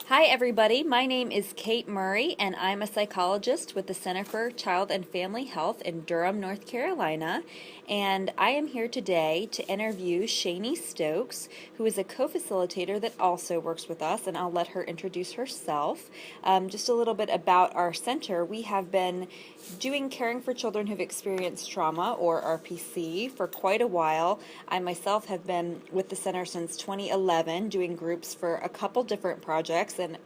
Hi, everybody. My name is Kate Murray, and I'm a psychologist with the Center for Child and Family Health in Durham, North Carolina. And I am here today to interview Shanee Stokes, who is a co-facilitator that also works with us, and I'll let her introduce herself. Just a little bit about our center. We have been doing caring for children who've experienced trauma, or RPC, for quite a while. I myself have been with the center since 2011, doing groups for a couple different projects, and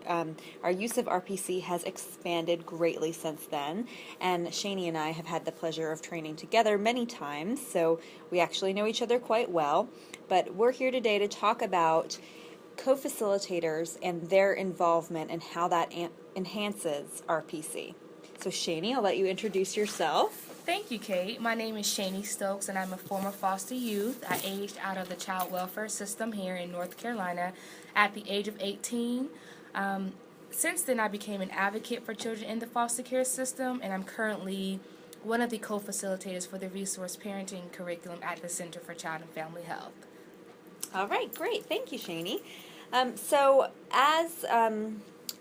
our use of RPC has expanded greatly since then. And Shanee and I have had the pleasure of training together many times, so we actually know each other quite well. But we're here today to talk about co-facilitators and their involvement and how that enhances RPC. So Shanee, I'll let you introduce yourself. Thank you, Kate. My name is Chaney Stokes, and I'm a former foster youth. I aged out of the child welfare system here in North Carolina at the age of 18. Since then, I became an advocate for children in the foster care system, and I'm currently one of the co-facilitators for the resource parenting curriculum at the Center for Child and Family Health. All right, great. Thank you, Shanee. So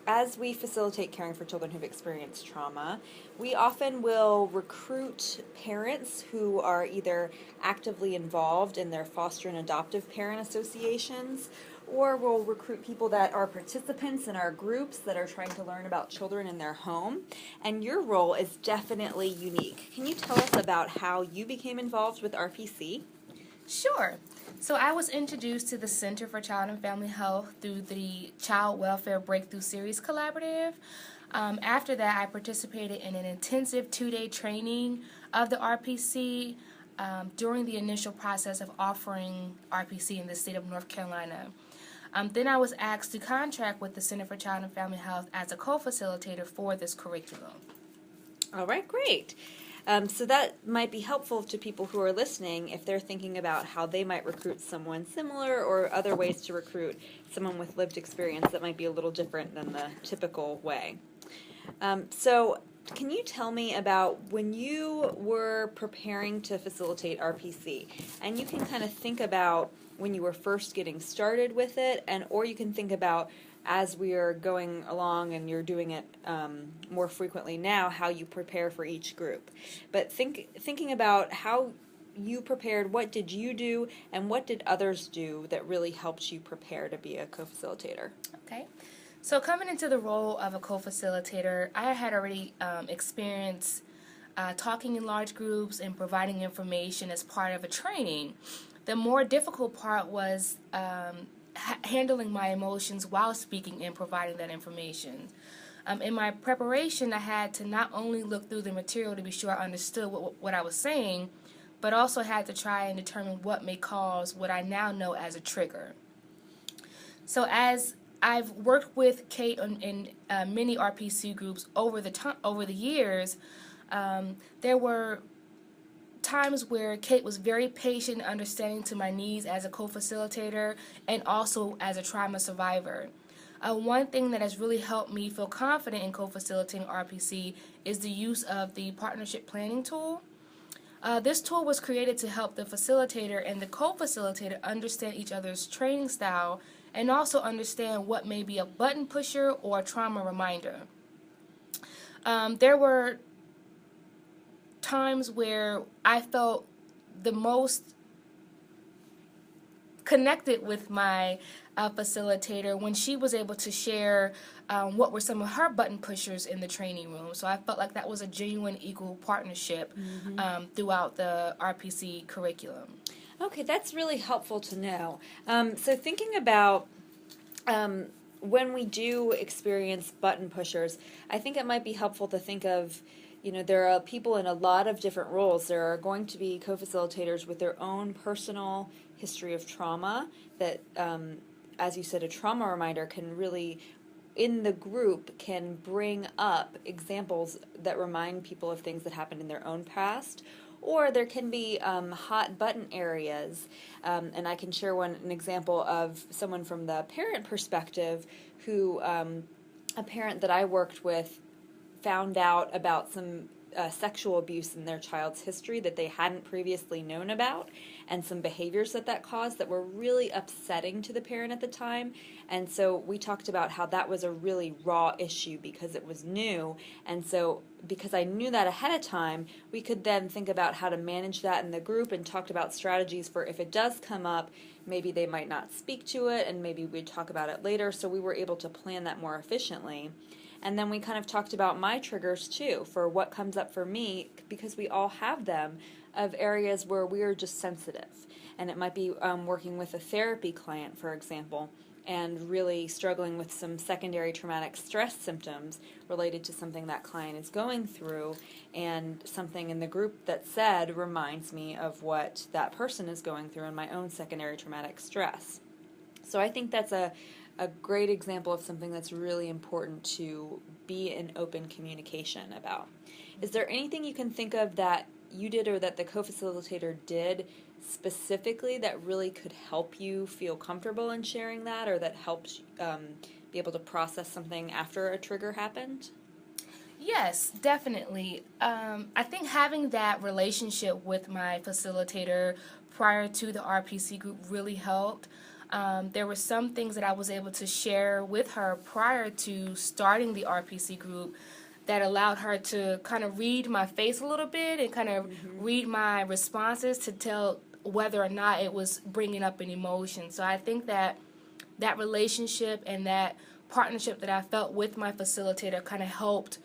as we facilitate caring for children who've experienced trauma, we often will recruit parents who are either actively involved in their foster and adoptive parent associations, or we'll recruit people that are participants in our groups that are trying to learn about children in their home. And your role is definitely unique. Can you tell us about how you became involved with RPC? Sure. So I was introduced to the Center for Child and Family Health through the Child Welfare Breakthrough Series Collaborative. After that, I participated in an intensive 2-day training of the RPC during the initial process of offering RPC in the state of North Carolina. Then I was asked to contract with the Center for Child and Family Health as a co-facilitator for this curriculum. All right, great. So that might be helpful to people who are listening if they're thinking about how they might recruit someone similar, or other ways to recruit someone with lived experience that might be a little different than the typical way. So can you tell me about when you were preparing to facilitate RPC, and you can kind of think about when you were first getting started with it, or you can think about as we are going along and you're doing it more frequently now, how you prepare for each group. But thinking about how you prepared, what did you do, and what did others do that really helped you prepare to be a co-facilitator? Okay. So coming into the role of a co-facilitator, I had already experienced talking in large groups and providing information as part of a training. The more difficult part was handling my emotions while speaking and providing that information. In my preparation, I had to not only look through the material to be sure I understood what I was saying, but also had to try and determine what may cause what I now know as a trigger. So as I've worked with Kate in many RPC groups over the years, there were times where Kate was very patient and understanding to my needs as a co-facilitator and also as a trauma survivor. One thing that has really helped me feel confident in co-facilitating RPC is the use of the partnership planning tool. This tool was created to help the facilitator and the co-facilitator understand each other's training style and also understand what may be a button pusher or a trauma reminder. There were times where I felt the most connected with my facilitator when she was able to share what were some of her button pushers in the training room. So I felt like that was a genuine equal partnership throughout the RPC curriculum. Okay, that's really helpful to know. So thinking about when we do experience button pushers, I think it might be helpful to think of, there are people in a lot of different roles. There are going to be co-facilitators with their own personal history of trauma that, as you said, a trauma reminder can really, in the group, can bring up examples that remind people of things that happened in their own past. Or there can be hot button areas, and I can share an example of someone from the parent perspective who, a parent that I worked with, found out about some sexual abuse in their child's history that they hadn't previously known about, and some behaviors that caused that were really upsetting to the parent at the time. And so we talked about how that was a really raw issue because it was new. And so because I knew that ahead of time, we could then think about how to manage that in the group and talked about strategies for if it does come up, maybe they might not speak to it and maybe we'd talk about it later. So we were able to plan that more efficiently. And then we kind of talked about my triggers too for what comes up for me, because we all have them, of areas where we are just sensitive. And it might be working with a therapy client, for example, and really struggling with some secondary traumatic stress symptoms related to something that client is going through, and something in the group that said reminds me of what that person is going through in my own secondary traumatic stress. So I think that's a great example of something that's really important to be in open communication about. Is there anything you can think of that you did or that the co-facilitator did specifically that really could help you feel comfortable in sharing that, or that helped be able to process something after a trigger happened? Yes, definitely. I think having that relationship with my facilitator prior to the RPC group really helped. There were some things that I was able to share with her prior to starting the RPC group that allowed her to kind of read my face a little bit and kind of read my responses to tell whether or not it was bringing up an emotion. So I think that that relationship and that partnership that I felt with my facilitator kind of helped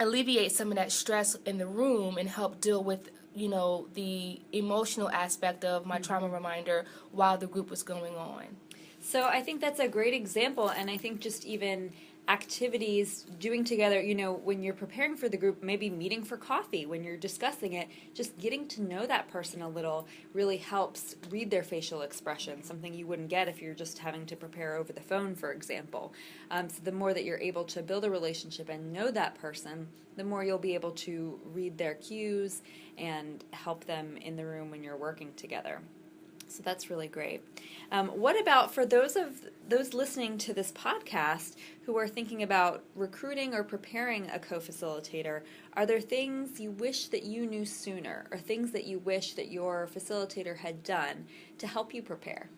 alleviate some of that stress in the room and help deal with, you know, the emotional aspect of my trauma reminder while the group was going on. So I think that's a great example, and I think just even activities doing together, you know, when you're preparing for the group, maybe meeting for coffee, when you're discussing it, just getting to know that person a little really helps read their facial expression, something you wouldn't get if you're just having to prepare over the phone, for example. So the more that you're able to build a relationship and know that person, the more you'll be able to read their cues and help them in the room when you're working together. So that's really great. What about for those listening to this podcast who are thinking about recruiting or preparing a co-facilitator? Are there things you wish that you knew sooner, or things that you wish that your facilitator had done to help you prepare?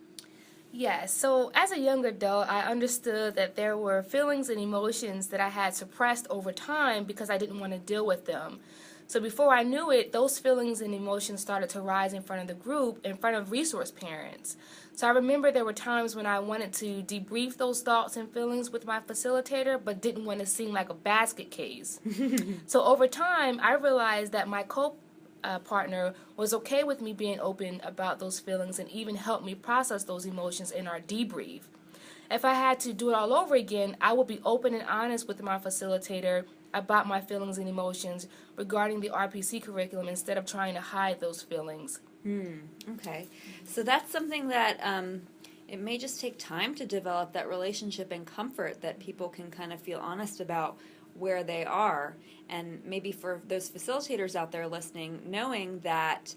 Yes, so as a young adult, I understood that there were feelings and emotions that I had suppressed over time because I didn't want to deal with them. So before I knew it, those feelings and emotions started to rise in front of the group, in front of resource parents. So I remember there were times when I wanted to debrief those thoughts and feelings with my facilitator, but didn't want to seem like a basket case. So over time, I realized that my partner was okay with me being open about those feelings and even helped me process those emotions in our debrief. If I had to do it all over again, I would be open and honest with my facilitator about my feelings and emotions regarding the RPC curriculum instead of trying to hide those feelings. Okay. So that's something that it may just take time to develop that relationship and comfort that people can kind of feel honest about where they are. And maybe for those facilitators out there listening, knowing that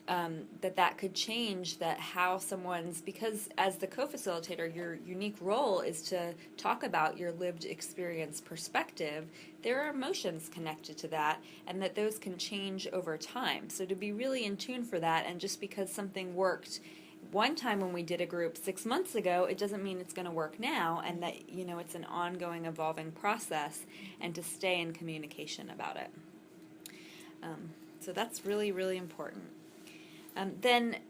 that could change that how someone's, because as the co-facilitator, your unique role is to talk about your lived experience perspective. There are emotions connected to that, and that those can change over time. So to be really in tune for that, and just because something worked one time when we did a group 6 months ago, it doesn't mean it's going to work now, and that, you know, it's an ongoing, evolving process, and to stay in communication about it. So that's really, really important.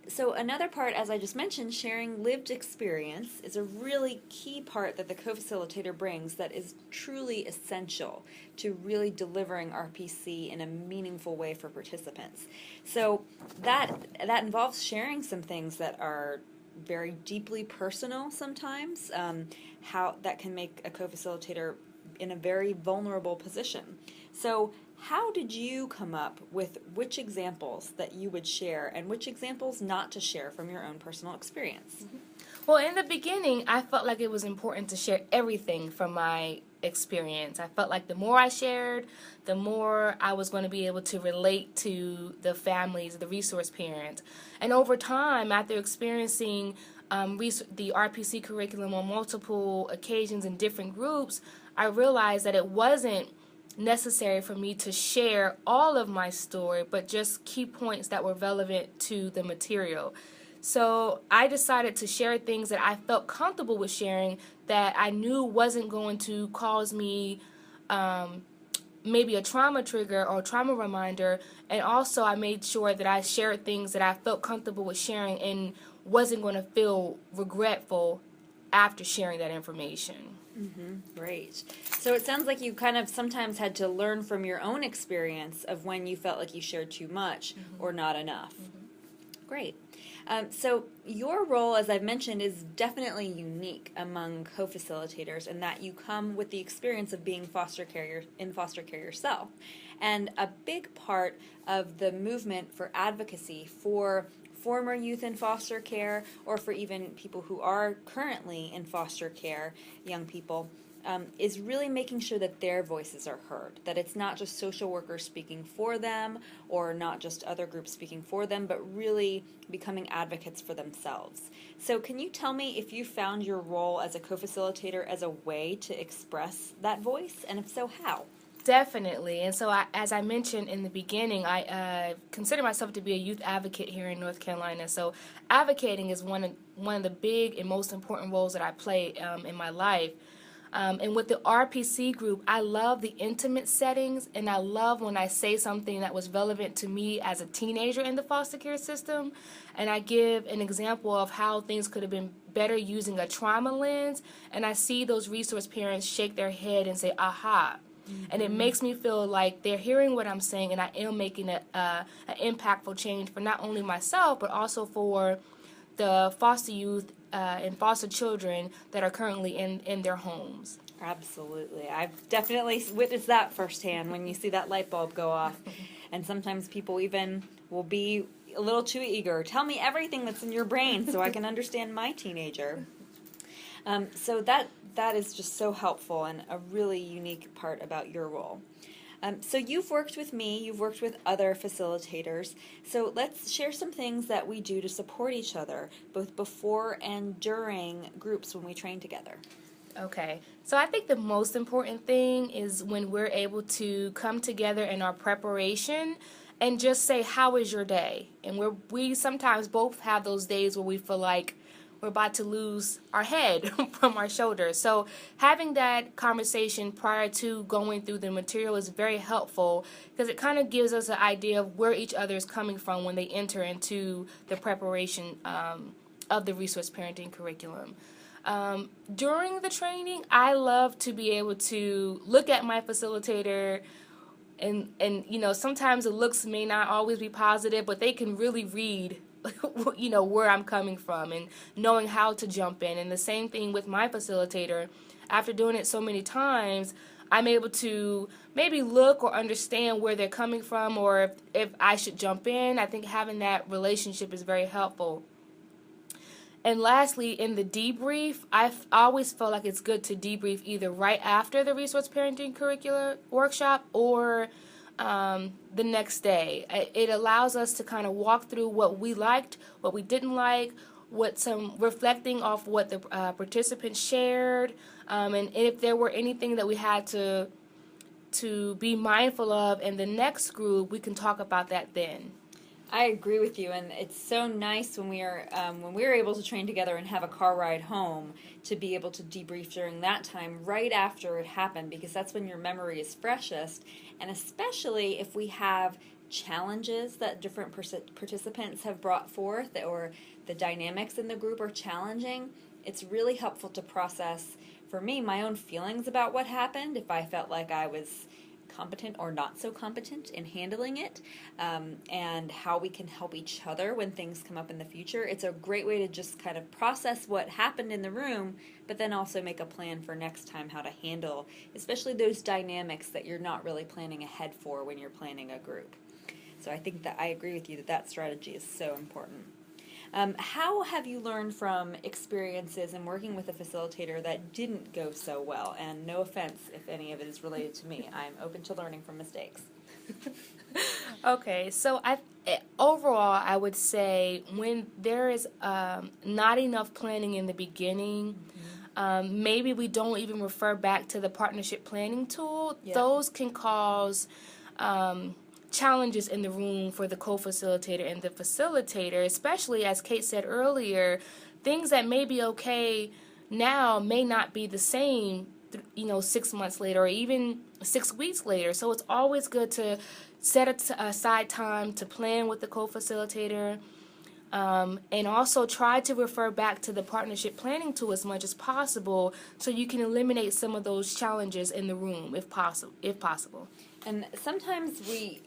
So another part, as I just mentioned, sharing lived experience is a really key part that the co-facilitator brings that is truly essential to really delivering RPC in a meaningful way for participants. So that involves sharing some things that are very deeply personal sometimes, how that can make a co-facilitator in a very vulnerable position. So how did you come up with which examples that you would share and which examples not to share from your own personal experience? Well, in the beginning, I felt like it was important to share everything from my experience. I felt like the more I shared, the more I was going to be able to relate to the families, the resource parents. And over time, after experiencing the RPC curriculum on multiple occasions in different groups, I realized that it wasn't necessary for me to share all of my story, but just key points that were relevant to the material. So I decided to share things that I felt comfortable with sharing that I knew wasn't going to cause me maybe a trauma trigger or a trauma reminder. And also I made sure that I shared things that I felt comfortable with sharing and wasn't going to feel regretful after sharing that information. Great. So it sounds like you kind of sometimes had to learn from your own experience of when you felt like you shared too much or not enough. Great. So your role, as I've mentioned, is definitely unique among co-facilitators in that you come with the experience of being in foster care yourself. And a big part of the movement for advocacy for former youth in foster care, or for even people who are currently in foster care, young people, is really making sure that their voices are heard, that it's not just social workers speaking for them or not just other groups speaking for them, but really becoming advocates for themselves. So can you tell me if you found your role as a co-facilitator as a way to express that voice, and if so, how? Definitely. And so as I mentioned in the beginning, I consider myself to be a youth advocate here in North Carolina. So advocating is one of the big and most important roles that I play in my life. And with the RPC group, I love the intimate settings, and I love when I say something that was relevant to me as a teenager in the foster care system, and I give an example of how things could have been better using a trauma lens, and I see those resource parents shake their head and say, aha. And it makes me feel like they're hearing what I'm saying, and I am making an impactful change for not only myself, but also for the foster youth and foster children that are currently in their homes. Absolutely. I've definitely witnessed that firsthand when you see that light bulb go off. And sometimes people even will be a little too eager. Tell me everything that's in your brain so I can understand my teenager. So that is just so helpful and a really unique part about your role. So you've worked with me, you've worked with other facilitators, so let's share some things that we do to support each other, both before and during groups when we train together. Okay, so I think the most important thing is when we're able to come together in our preparation and just say, how is your day? And we sometimes both have those days where we feel like we're about to lose our head from our shoulders. So having that conversation prior to going through the material is very helpful because it kind of gives us an idea of where each other is coming from when they enter into the preparation of the resource parenting curriculum. During the training, I love to be able to look at my facilitator and you know, sometimes the looks may not always be positive, but they can really read you know, where I'm coming from and knowing how to jump in. And the same thing with my facilitator. After doing it so many times, I'm able to maybe look or understand where they're coming from or if I should jump in. I think having that relationship is very helpful. And lastly, in the debrief, I've always felt like it's good to debrief either right after the resource parenting curricular workshop or the next day. It allows us to kind of walk through what we liked, what we didn't like, what some reflecting off what the participants shared, and if there were anything that we had to be mindful of in the next group, we can talk about that then. I agree with you, and it's so nice when we are able to train together and have a car ride home to be able to debrief during that time right after it happened, because that's when your memory is freshest, and especially if we have challenges that different participants have brought forth or the dynamics in the group are challenging, it's really helpful to process, for me, my own feelings about what happened, if I felt like I was competent or not so competent in handling it, and how we can help each other when things come up in the future. It's a great way to just kind of process what happened in the room, but then also make a plan for next time how to handle, especially those dynamics that you're not really planning ahead for when you're planning a group. So I think that I agree with you that that strategy is so important. How have you learned from experiences in working with a facilitator that didn't go so well? And no offense if any of it is related to me. I'm open to learning from mistakes. Okay, so overall, I would say when there is not enough planning in the beginning, Maybe we don't even refer back to the partnership planning tool. Yeah. Those can cause challenges in the room for the co-facilitator and the facilitator, especially as Kate said earlier, things that may be okay now may not be the same 6 months later or even 6 weeks later. So it's always good to set aside time to plan with the co-facilitator, and also try to refer back to the partnership planning tool as much as possible so you can eliminate some of those challenges in the room if possible. And sometimes we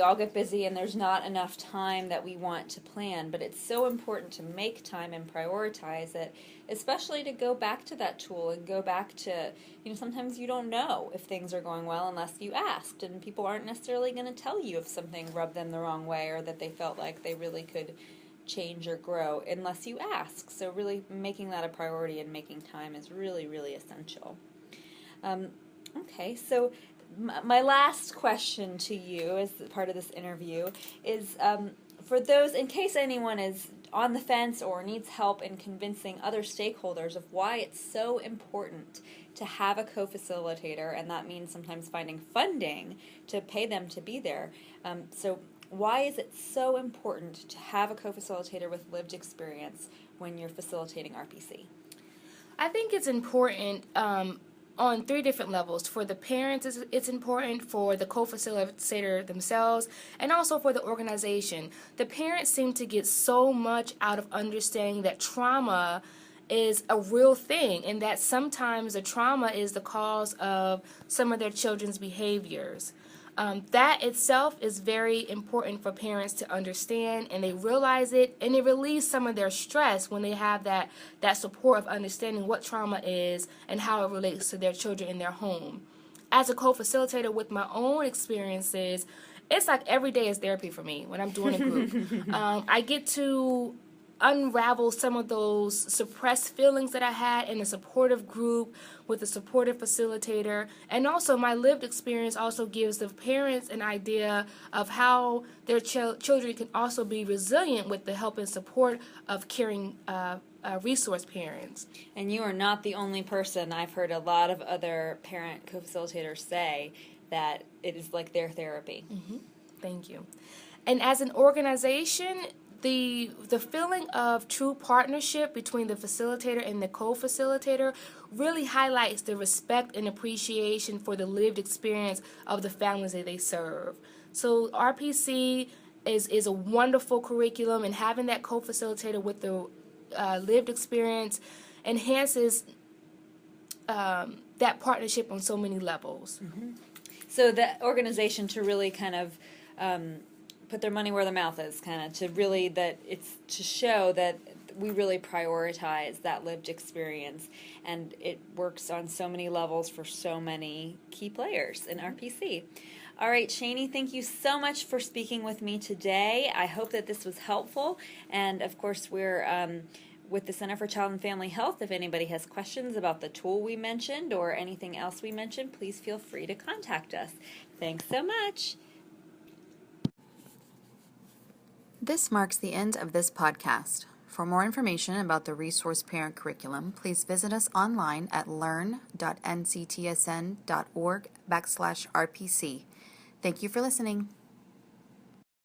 all get busy, and there's not enough time that we want to plan, but it's so important to make time and prioritize it, especially to go back to that tool and go back to, sometimes you don't know if things are going well unless you asked, and people aren't necessarily going to tell you if something rubbed them the wrong way or that they felt like they really could change or grow unless you ask. So really making that a priority and making time is really, really essential. Okay, so my last question to you as part of this interview is for those, in case anyone is on the fence or needs help in convincing other stakeholders of why it's so important to have a co-facilitator, and that means sometimes finding funding to pay them to be there. So why is it so important to have a co-facilitator with lived experience when you're facilitating RPC? I think it's important on 3 different levels. For the parents, it's important, for the co-facilitator themselves, and also for the organization. The parents seem to get so much out of understanding that trauma is a real thing, and that sometimes the trauma is the cause of some of their children's behaviors. That itself is very important for parents to understand, and they realize it, and it relieves some of their stress when they have that support of understanding what trauma is and how it relates to their children in their home. As a co-facilitator with my own experiences, it's like every day is therapy for me when I'm doing a group. I get to unravel some of those suppressed feelings that I had in a supportive group with a supportive facilitator, and also my lived experience also gives the parents an idea of how their children can also be resilient with the help and support of caring resource parents. And you are not the only person. I've heard a lot of other parent co-facilitators say that it is like their therapy. Mm-hmm. Thank you. And as an organization, the feeling of true partnership between the facilitator and the co-facilitator really highlights the respect and appreciation for the lived experience of the families that they serve. So RPC is a wonderful curriculum, and having that co-facilitator with the lived experience enhances that partnership on so many levels. Mm-hmm. So the organization to really kind of put their money where their mouth is, kind of to show that we really prioritize that lived experience, and it works on so many levels for so many key players in RPC. All right, Shaney, thank you so much for speaking with me today. I hope that this was helpful, and of course we're with the Center for Child and Family Health. If anybody has questions about the tool we mentioned or anything else we mentioned, please feel free to contact us. Thanks so much. This marks the end of this podcast. For more information about the Resource Parent Curriculum, please visit us online at learn.nctsn.org/RPC. Thank you for listening.